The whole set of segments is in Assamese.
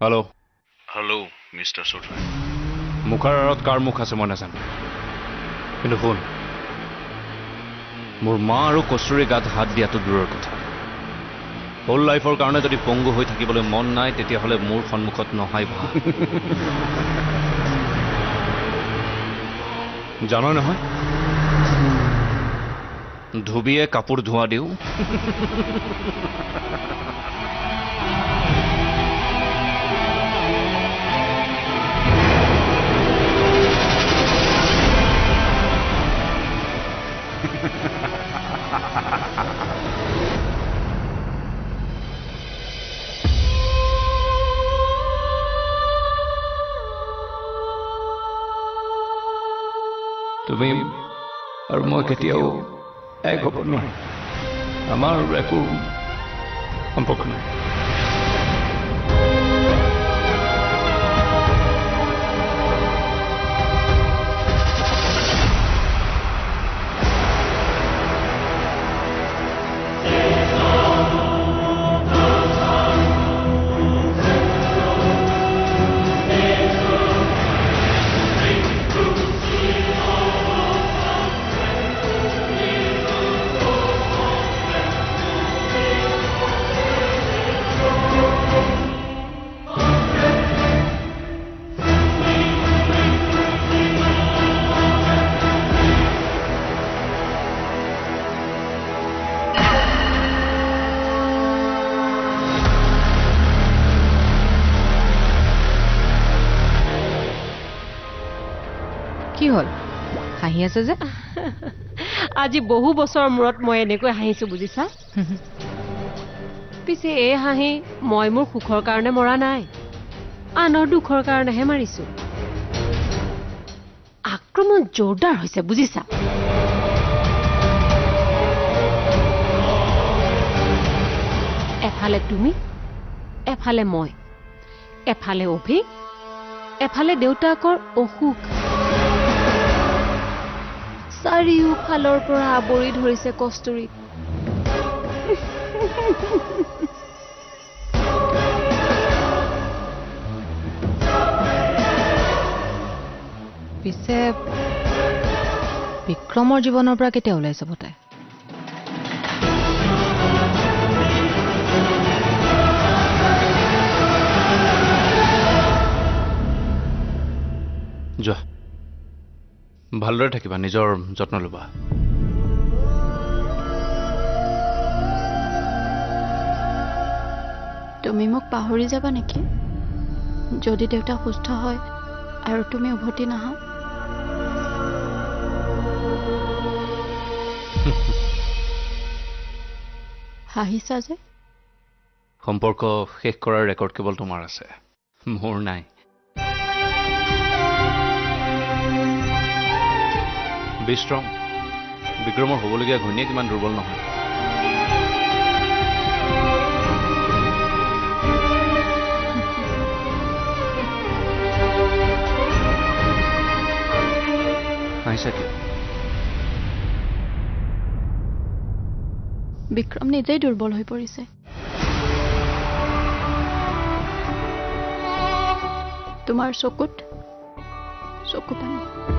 हेलो हेलो मिस्टर चौधरी मुखार आৰত কাৰ মুখ আছে মই নাজানো কিন্তু শুন মোৰ মা আৰু কস্তুৰী গাত হাত দিয়াটো দূৰৰ কথা হোল লাইফৰ কাৰণে যদি পংগু হৈ থাকিবলৈ মন নাই তেতিয়াহ'লে মোৰ সন্মুখত নহাই ভাল জানো নহয় ধুবিয়ে কাপোৰ ধোৱা দিও তুমি আৰু মই কেতিয়াও এক হ'ব নোৱাৰো আমাৰ একো সম্পৰ্ক নাই কি হল হাঁহি আছে যে আজি বহু বছৰ মূৰত মই এনেকৈ হাঁহিছো বুজিছা পিছে এই হাঁহি মই মোৰ সুখৰ কাৰণে মৰা নাই আনৰ দুখৰ কাৰণেহে মাৰিছো আক্ৰমণ জোৰদাৰ হৈছে বুজিছা এফালে তুমি এফালে মই এফালে অভি এফালে দেউতাকৰ অসুখ চাৰিওফালৰ পৰা আৱৰি ধৰিছে কস্তুৰী পিছে বিক্ৰমৰ জীৱনৰ পৰা কেতিয়া ওলাই যাব তাই যোৱা ভালদৰে থাকিবা নিজৰ যত্ন ল'বা তুমি মোক পাহৰি যাবা নেকি যদি দেউতা সুস্থ হয় আৰু তুমি উভতি নাহা হাঁহিছা যে সম্পৰ্ক শেষ কৰাৰ ৰেকৰ্ড কেৱল তোমাৰ আছে মোৰ নাই Be strong. বিক্ৰমৰ হ'বলগীয়া ঘৈণীয়েক ইমান দুৰ্বল নহয় হাঁহিছা কিয় বিক্ৰম নিজেই দুৰ্বল হৈ পৰিছে তোমাৰ চকুত চকু পানী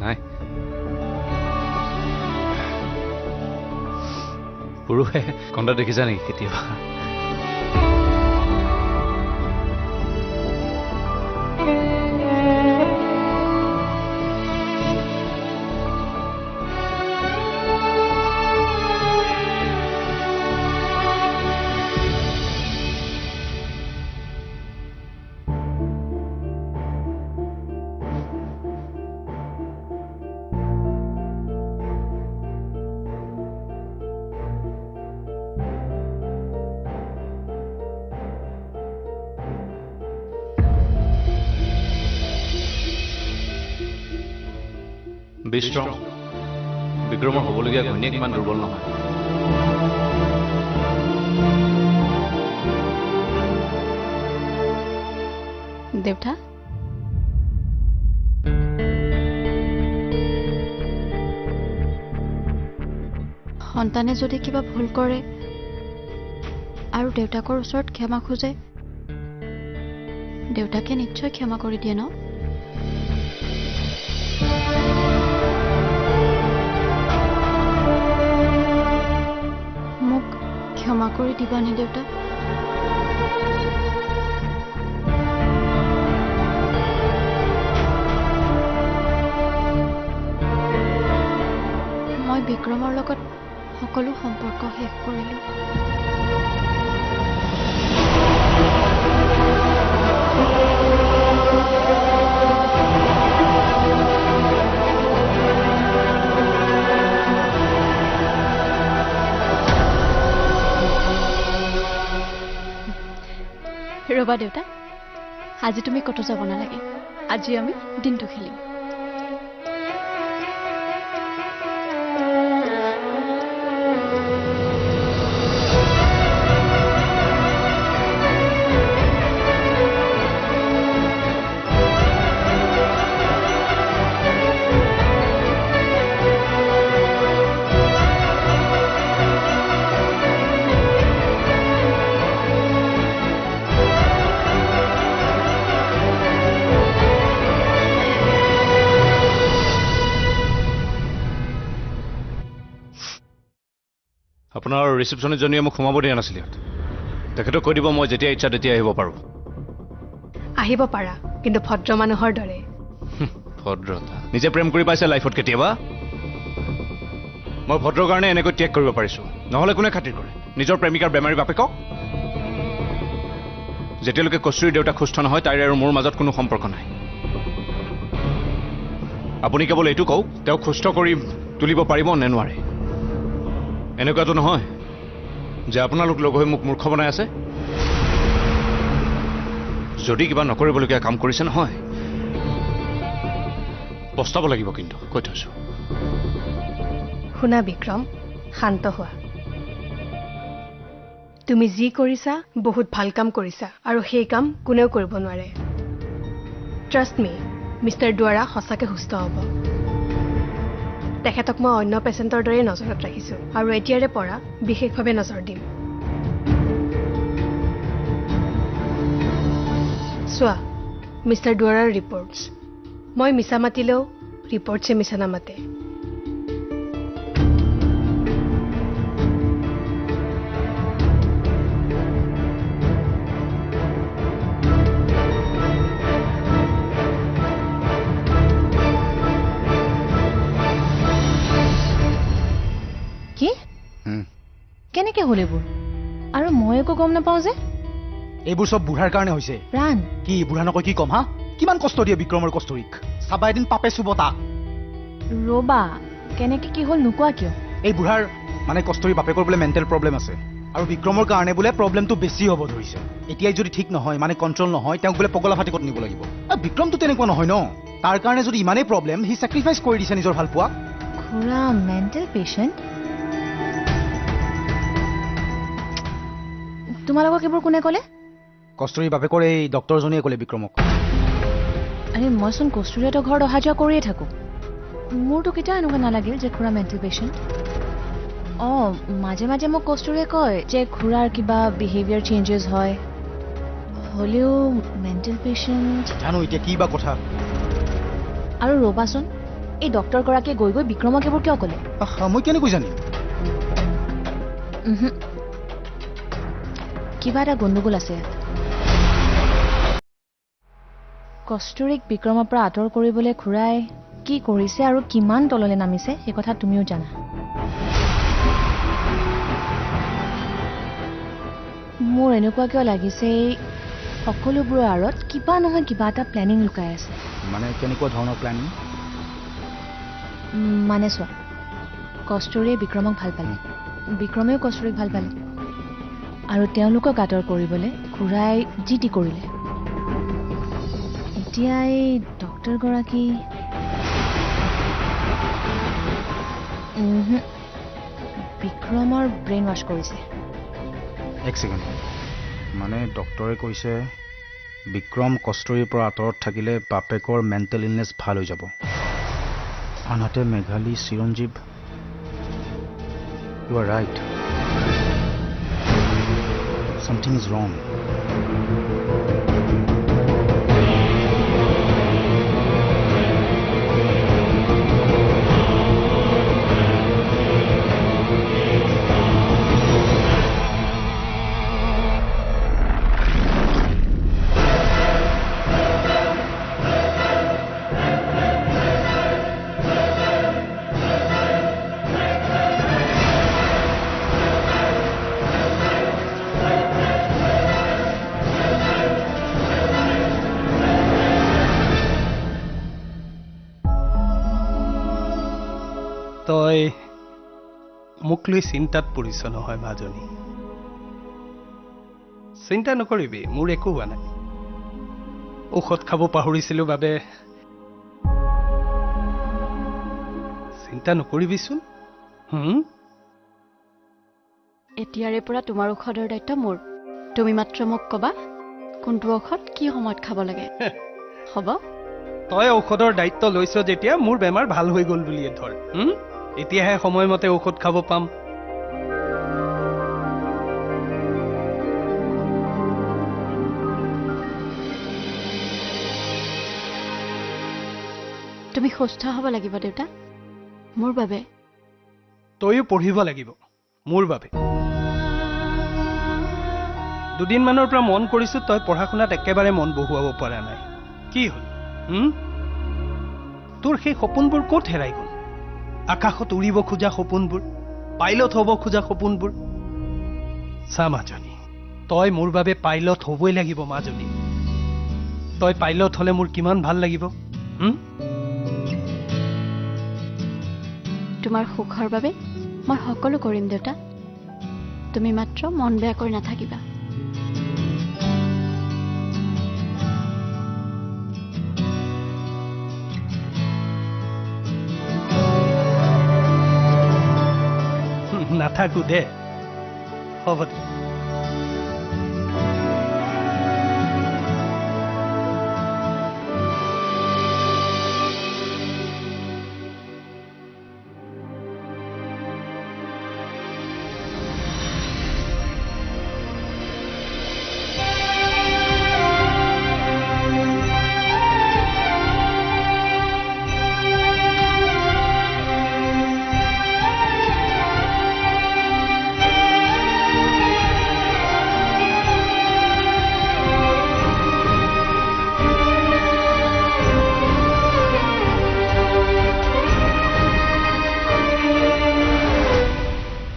নাই পুৰুষে কন্দা দেখিছা নেকি কেতিয়াবা Be strong. বিক্ৰমৰ হ'বলগীয়া ঘৈণীয়েক ইমান দুৰ্বল নহয় দেউতা সন্তানে যদি কিবা ভুল কৰে আৰু দেউতাকৰ ওচৰত ক্ষমা খোজে দেউতাকে নিশ্চয় ক্ষমা কৰি দিয়ে ন মোক ক্ষমা কৰি দিবানে দেউতা মই বিক্ৰমৰ লগত সকলো সম্পৰ্ক শেষ কৰিলোঁ ৰবা দেউতা আজি তুমি কতো যাব নালাগে আজি আমি দিনটো খেলিম আপোনাৰ ৰিচেপশ্যনিষ্টজনীয়ে মোক সোমাব দিয়া নাছিল ইয়াত তেখেতক কৈ দিব মই যেতিয়া ইচ্ছা তেতিয়া আহিব পাৰোঁ আহিব পাৰা কিন্তু ভদ্ৰ মানুহৰ দৰে ভদ্ৰতা নিজে প্ৰেম কৰি পাইছে লাইফত কেতিয়াবা মই ভদ্ৰৰ কাৰণে এনেকৈ ত্যাগ কৰিব পাৰিছোঁ নহ'লে কোনে খাতিৰ কৰে নিজৰ প্ৰেমিকাৰ বেমাৰী বাপেকক যেতিয়ালৈকে কস্তুৰীৰ দেউতাক সুস্থ নহয় তাইৰ আৰু মোৰ মাজত কোনো সম্পৰ্ক নাই আপুনি কেৱল এইটো কওক তেওঁক সুস্থ কৰি তুলিব পাৰিব নে নোৱাৰে এনেকুৱাটো নহয় যে আপোনালোক লগ হৈ মোক মূৰ্খ বনাই আছে যদি কিবা নকৰিবলগীয়া কাম কৰিছে নহয় পস্তাব লাগিব কিন্তু কৈ থৈছোঁ শুনা বিক্ৰম শান্ত হোৱা তুমি যি কৰিছা বহুত ভাল কাম কৰিছা আৰু সেই কাম কোনেও কৰিব নোৱাৰে ট্ৰাষ্ট মি মিষ্টাৰ দুৱাৰা সঁচাকৈ সুস্থ হ'ব তেখেতক মই অন্য পেচেণ্টৰ দৰে নজৰত ৰাখিছোঁ আৰু এতিয়াৰে পৰা বিশেষভাৱে নজৰ দিম চোৱা মিষ্টাৰ দুৱাৰাৰ ৰিপৰ্টছ মই মিছা মাতিলেও ৰিপৰ্টছে মিছা নামাতে কেনেকৈ হ'ল এইবোৰ আৰু মই একো গম নাপাওঁ যে এইবোৰ সব বুঢ়াৰ কাৰণে হৈছে প্ৰাণ কি বুঢ়া নকয় কি কম হা কিমান কষ্ট দিয়ে বিক্ৰমৰ কষ্টৰীক চাবা এদিন পাপে চুব তাক ৰবা কেনেকৈ কি হ'ল নোকোৱা কিয় এই বুঢ়াৰ মানে কষ্টৰী বাপেকৰ বোলে মেণ্টেল প্ৰব্লেম আছে আৰু বিক্ৰমৰ কাৰণে বোলে প্ৰব্লেমটো বেছি হ'ব ধৰিছে এতিয়াই যদি ঠিক নহয় মানে কণ্ট্ৰল নহয় তেওঁক বোলে পগলা ফাটিকত নিব লাগিব আৰু বিক্ৰমটো তেনেকুৱা নহয় ন তাৰ কাৰণে যদি ইমানেই প্ৰব্লেম সি চেক্ৰিফাইচ কৰি দিছে নিজৰ ভাল পোৱা খুৰা মেণ্টেল পেচেণ্ট তোমালোকক এইবোৰ কোনে ক'লে কষ্টৰী বাপেকৰ এই ডক্টৰজনীয়ে ক'লে বিক্ৰমক আৰে মইচোন কস্তুৰীহঁতৰ ঘৰত অহা যোৱা কৰিয়ে থাকোঁ মোৰতো কেতিয়াও এনেকুৱা নালাগিল যে খুৰা মেণ্টেল পেচেণ্ট অঁ মাজে মাজে মোক কস্তুৰীয়ে কয় যে খুৰাৰ কিবা বিহেভিয়াৰ চেঞ্জেছ হয় হ'লেও মেণ্টেল পেচেণ্ট জানো এতিয়া কি বা কথা আৰু ৰ'বাচোন এই ডক্টৰগৰাকীয়ে গৈ গৈ বিক্ৰমক এইবোৰ কিয় ক'লে মই কেনেকৈ জানিম কিবা এটা গণ্ডগোল আছে ইয়াত কস্তুৰীক বিক্ৰমৰ পৰা আঁতৰ কৰিবলৈ খুৰাই কি কৰিছে আৰু কিমান তললৈ নামিছে সেই কথা তুমিও জানা মোৰ এনেকুৱা কিয় লাগিছে এই সকলোবোৰৰ আঁৰত কিবা নহয় কিবা এটা প্লেনিং লুকাই আছে মানে কেনেকুৱা ধৰণৰ প্লেনিং মানে চোৱা কস্তুৰীয়ে বিক্ৰমক ভাল পালে বিক্ৰমেও কস্তুৰীক ভাল পালে আৰু তেওঁলোকক আঁতৰ কৰিবলৈ খুৰাই যি টি কৰিলে এতিয়া এই ডক্টৰগৰাকী বিক্ৰমৰ ব্ৰেইন ৱাছ কৰিছে এক ছেকেণ্ড মানে ডক্টৰে কৈছে বিক্ৰম কস্তুৰীৰ পৰা আঁতৰত থাকিলে বাপেকৰ মেণ্টেল ইলনেছ ভাল হৈ যাব আনহাতে Meghali Chiranjib, you are right. something is wrong. তই মোক লৈ চিন্তাত পৰিছ নহয় মাজনী চিন্তা নকৰিবি মোৰ একো হোৱা নাই ঔষধ খাব পাহৰিছিলো বাবে চিন্তা নকৰিবিচোন এতিয়াৰে পৰা তোমাৰ ঔষধৰ দায়িত্ব মোৰ তুমি মাত্ৰ মোক ক'বা কোনটো ঔষধ কি সময়ত খাব লাগে হ'ব তই ঔষধৰ দায়িত্ব লৈছ যেতিয়া মোৰ বেমাৰ ভাল হৈ গ'ল বুলিয়ে ধৰ এতিয়াহে সময়মতে ঔষধ খাব পাম তুমি সুস্থ হ'ব লাগিব দেউতা মোৰ বাবে তইও পঢ়িব লাগিব মোৰ বাবে দুদিনমানৰ পৰা মন কৰিছো তই পঢ়া শুনাত একেবাৰে মন বহুৱাব পৰা নাই কি হ'ল তোৰ সেই সপোনবোৰ ক'ত হেৰাই গ'ল আকাশত উৰিব খোজা সপোনবোৰ পাইলট হ'ব খোজা সপোনবোৰ চা মাজনী তই মোৰ বাবে পাইলট হ'বই লাগিব মাজনী তই পাইলট হ'লে মোৰ কিমান ভাল লাগিব তোমাৰ সুখৰ বাবে মই সকলো কৰিম দেউতা তুমি মাত্ৰ মন বেয়া কৰি নাথাকিবা নাথাকো দে হ'ব দে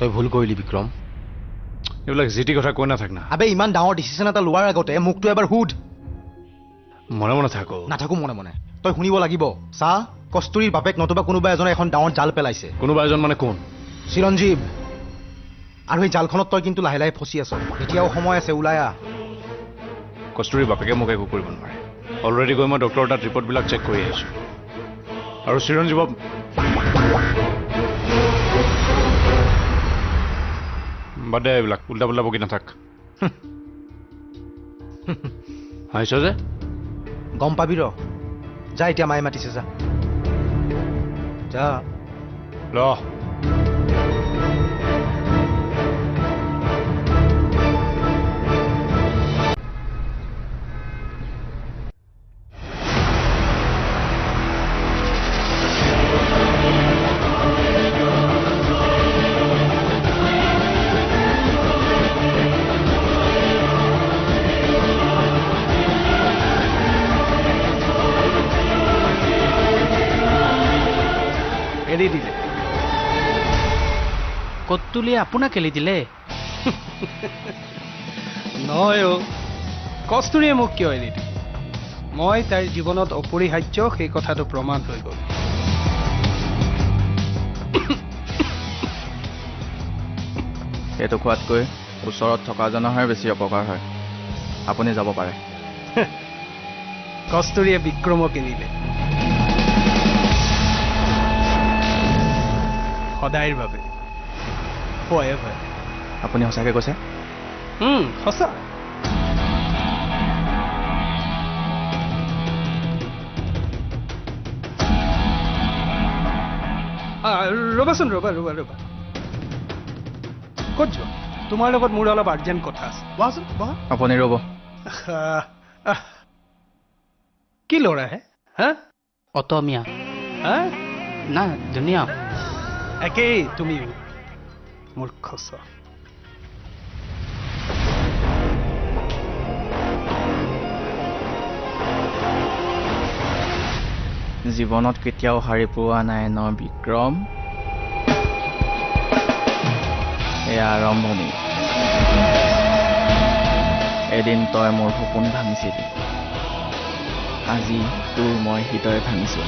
তই ভুল কৰিলি বিক্ৰম এইবিলাক জিটি কথা কৈ নাথাক না আবে ইমান ডাঙৰ ডিচিশ্যন এটা লোৱাৰ আগতে মোকতো এবাৰ সুধ মনে মনে থাকো নাথাকো মনে মনে তই শুনিব লাগিব চা কস্তুৰীৰ বাপেক নতুবা কোনোবা এজনে এখন ডাঙৰ জাল পেলাইছে কোনোবা এজন মানে কোন চিৰঞ্জীৱ আৰু এই জালখনত তই কিন্তু লাহে লাহে ফচি আছ এতিয়াও সময় আছে ওলাই আহ কস্তুৰীৰ বাপেকে মোক একো কৰিব নোৱাৰে অলৰেডি গৈ মই ডক্টৰৰ তাত ৰিপৰ্টবিলাক চেক কৰি আহিছোঁ আৰু চিৰঞ্জীৱক বাদ দে এইবিলাক উল্টা পুল্টা বকি নাথাক হাঁহিছ যে গম পাবি ৰ যা এতিয়া মায়ে মাতিছে যা যা ল এৰি দিলে কতুলিয়ে আপোনাক এৰি দিলে নহয় কস্তুৰীয়ে মোক কিয় এৰি দিলে মই তাইৰ জীৱনত অপৰিহাৰ্য সেই কথাটো প্ৰমাণ হৈ গ'ল এইটো খোৱাতকৈ ওচৰত থকাজনৰহে বেছি অপকাৰ হয় আপুনি যাব পাৰে কস্তুৰীয়ে বিক্ৰমক এৰিলে সদায়ৰ বাবে forever আপুনি সঁচাকৈ কৈছে সঁচা ৰ'বাচোন ৰ'বা ক'ত যোৱা তোমাৰ লগত মোৰ অলপ আৰ্জেণ্ট কথা আছে বহাচোন বহা আপুনি ৰ'ব কি ল'ৰা হে হা অসমীয়া হা না ধুনীয়া একেই তুমিও মূৰ্খ ছোৱালী জীৱনত কেতিয়াও হাৰি পোৱা নাই ন বিক্ৰম এয়া আৰম্ভণি এদিন তই মোৰ সপোন ভাঙিছিলি আজি তোৰ মই হৃদয় ভাঙিছোঁ